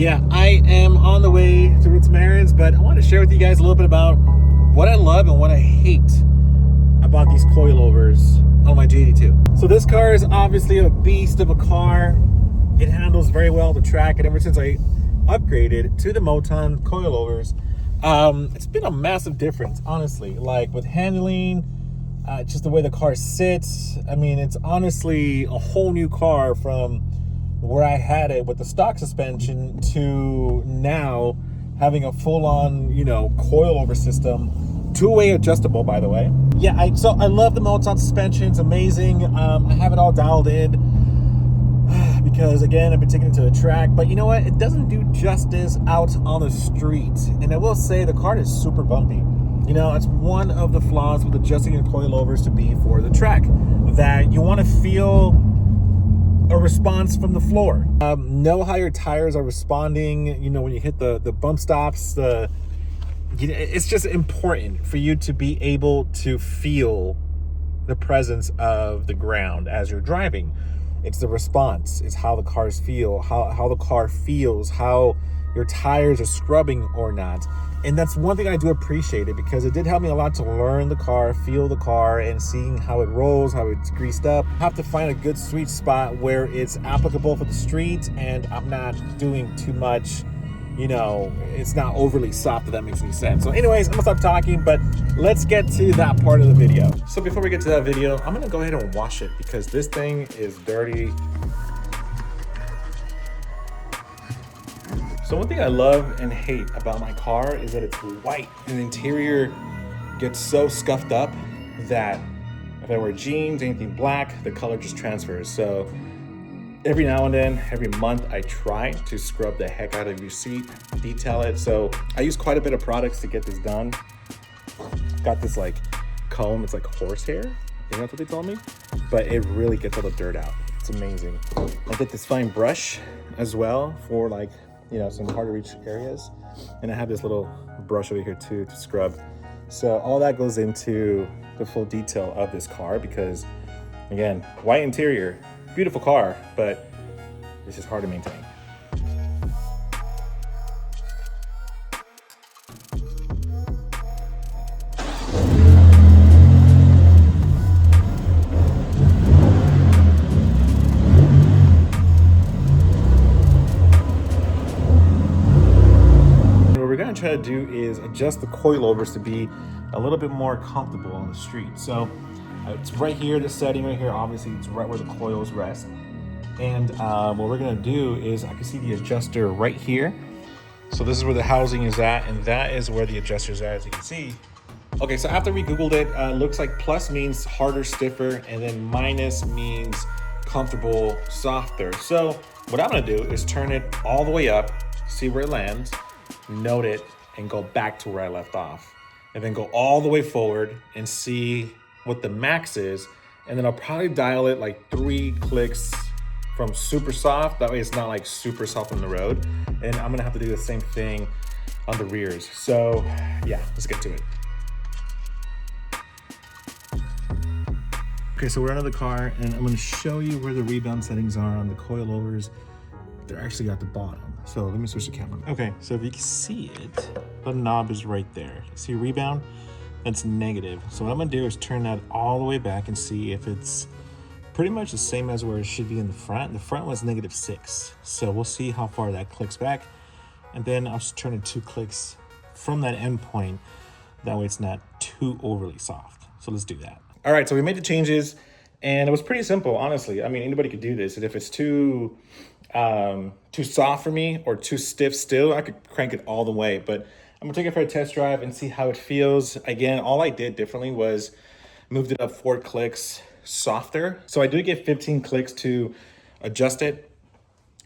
Yeah, I am on the way to Roots Marins, but I want to share with you guys a little bit about what I love and what I hate about these coilovers on my G82. So this car is obviously a beast of a car. It handles very well the track, and ever since I upgraded to the Moton coilovers, it's been a massive difference, honestly. Like with handling, just the way the car sits. I mean, it's honestly a whole new car from where I had it with the stock suspension to now having a full-on, you know, coilover system, two-way adjustable, by the way. Yeah, so I love the Moton suspension. It's amazing. I have it all dialed in because, again, I've been taking it to the track. But you know what? It doesn't do justice out on the street. And I will say the car is super bumpy. You know, it's one of the flaws with adjusting your coilovers to be for the track, that you want to feel a response from the floor. Know how your tires are responding, you know, when you hit the bump stops. It's just important for you to be able to feel the presence of the ground as you're driving. It's the response. It's how the cars feel, how the car feels, how your tires are scrubbing or not. And that's one thing I do appreciate it, because it did help me a lot to learn the car, feel the car, and seeing how it rolls, how it's greased up. I have to find a good sweet spot where it's applicable for the street and I'm not doing too much, you know, it's not overly soft, if that makes any sense. So anyways, I'm gonna stop talking, but let's get to that part of the video. So before we get to that video, I'm gonna go ahead and wash it because this thing is dirty. So one thing I love and hate about my car is that it's white, and the interior gets so scuffed up that if I wear jeans, anything black, the color just transfers. So every now and then, every month, I try to scrub the heck out of your seat, detail it. So I use quite a bit of products to get this done. Got this like comb, it's like horsehair, you know, that's what they told me, but it really gets all the dirt out. It's amazing. I get this fine brush as well for, like, you know, some hard to reach areas. And I have this little brush over here too to scrub. So all that goes into the full detail of this car because, again, white interior, beautiful car, but it's just hard to maintain. Try to do is adjust the coilovers to be a little bit more comfortable on the street. So it's right here, this setting right here, obviously it's right where the coils rest. And what we're gonna do is, I can see the adjuster right here. So this is where the housing is at, and that is where the adjuster is at, as you can see. Okay, so after we Googled it, looks like plus means harder, stiffer, and then minus means comfortable, softer. So what I'm gonna do is turn it all the way up, see where it lands, note it, and go back to where I left off, and then go all the way forward and see what the max is, and then I'll probably dial it like 3 clicks from super soft. That way it's not like super soft on the road, and I'm gonna have to do the same thing on the rears. So yeah, let's get to it. Okay, so we're out of the car, and I'm gonna show you where the rebound settings are on the coilovers. They're actually at the bottom. So let me switch the camera. Okay, so if you can see it, the knob is right there. See rebound? That's negative. So what I'm gonna do is turn that all the way back and see if it's pretty much the same as where it should be in the front. The front was -6. So we'll see how far that clicks back. And then I'll just turn it 2 clicks from that end point. That way it's not too overly soft. So let's do that. All right, so we made the changes and it was pretty simple, honestly. I mean, anybody could do this. And if it's too soft for me or too stiff still, I could crank it all the way, but I'm gonna take it for a test drive and see how it feels. Again, all I did differently was moved it up 4 clicks softer. So I do get 15 clicks to adjust it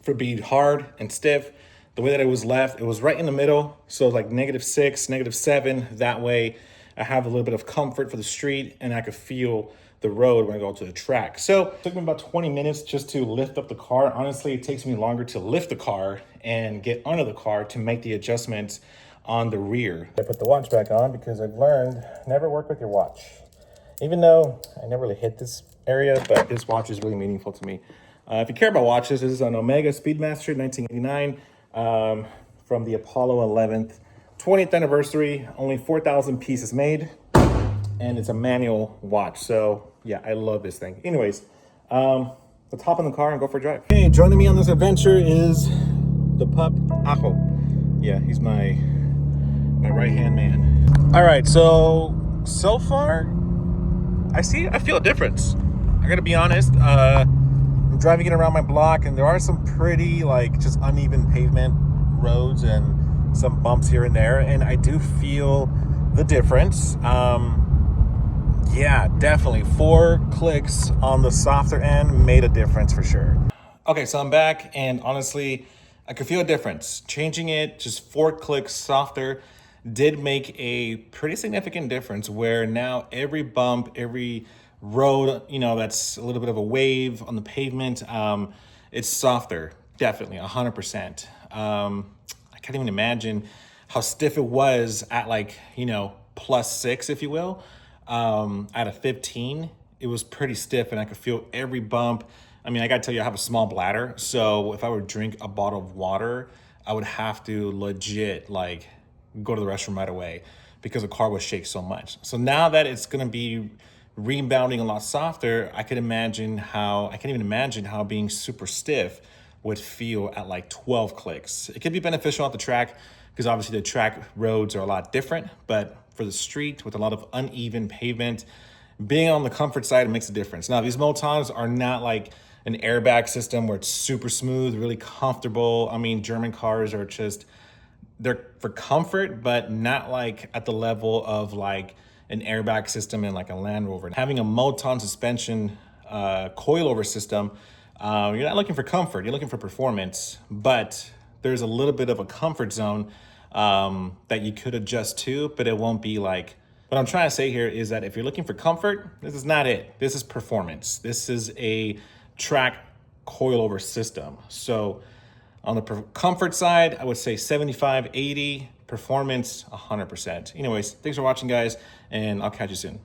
for being hard and stiff. The way that it was left, it was right in the middle. So like -6, -7, that way I have a little bit of comfort for the street and I could feel the road when I go to the track. So it took me about 20 minutes just to lift up the car. Honestly, it takes me longer to lift the car and get under the car to make the adjustments on the rear. I put the watch back on because I've learned never work with your watch. Even though I never really hit this area, but this watch is really meaningful to me. If you care about watches, this is an Omega Speedmaster 1989. from the Apollo 11th 20th anniversary. Only 4,000 pieces made, and it's a manual watch. So yeah, I love this thing. Anyways, let's hop in the car and go for a drive. Okay, joining me on this adventure is the pup dAHLer. Yeah, he's my right-hand man. All right, so far, I feel a difference. I gotta be honest. I'm driving it around my block, and there are some pretty like just uneven pavement roads and some bumps here and there, and I do feel the difference. Yeah, definitely 4 clicks on the softer end made a difference for sure. Okay, so I'm back, and honestly, I could feel a difference. Changing it just 4 clicks softer did make a pretty significant difference, where now every bump, every road, you know, that's a little bit of a wave on the pavement, it's softer, definitely 100%. I can't even imagine how stiff it was at, like, you know, +6, if you will. At a 15, it was pretty stiff, and I could feel every bump. I mean, I gotta tell you, I have a small bladder, so if I would drink a bottle of water, I would have to legit like go to the restroom right away because the car would shake so much. So now that it's gonna be rebounding a lot softer, I can't even imagine how being super stiff would feel at like 12 clicks. It could be beneficial at the track because obviously the track roads are a lot different, but for the street with a lot of uneven pavement, being on the comfort side makes a difference. Now, these Motons are not like an airbag system where it's super smooth, really comfortable. I mean, German cars are just, they're for comfort, but not like at the level of like an airbag system in like a Land Rover. Having a Moton suspension coilover system, you're not looking for comfort, you're looking for performance, but there's a little bit of a comfort zone that you could adjust to, but it won't be like, what I'm trying to say here is that if you're looking for comfort, this is not it. This is performance. This is a track coilover system. So on the comfort side, I would say 75, 80, performance 100%. Anyways, thanks for watching, guys, and I'll catch you soon.